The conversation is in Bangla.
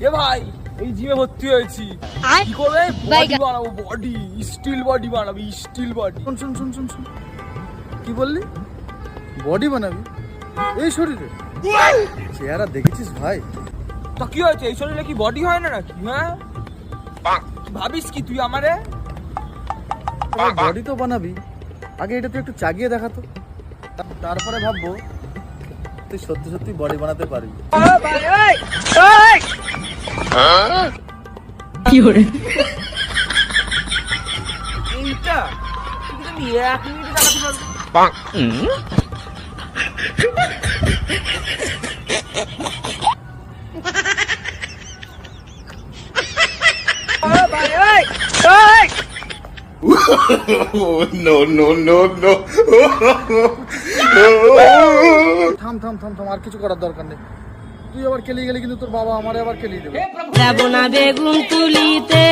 এ ভাই এই জিমে ভর্তি হয়েছি, কি করে বডি বানাবো? বডি স্টিল বডি বানাবি, স্টিল বডি। শুন শুন শুন শুন শুন, কি বললি? বডি বানাবি এই শরীরে? চেহারা দেখেছিস ভাই? তা কি হয়েছে, এই শরীরে কি বডি হয় না নাকি? হ্যাঁ ভাবিস কি তুই আমারে? বডি তো বানাবি, আগে এটা তুই একটু চাগিয়ে দেখাতো, তারপরে ভাববো তুই সত্যি সত্যি বডি বানাতে পারবি। কি হরে এইটা তুমি 1 মিনিটে দেখাতে পারবি? No, no, no, no. থাম থাম থাম থাম, আর কিছু করার দরকার নেই। তুই আবার কেলিয়ে গেলি কিন্তু তোর বাবা আমারে আবার কেলিয়ে দেবে। যাব না বেগুন তুলিতে।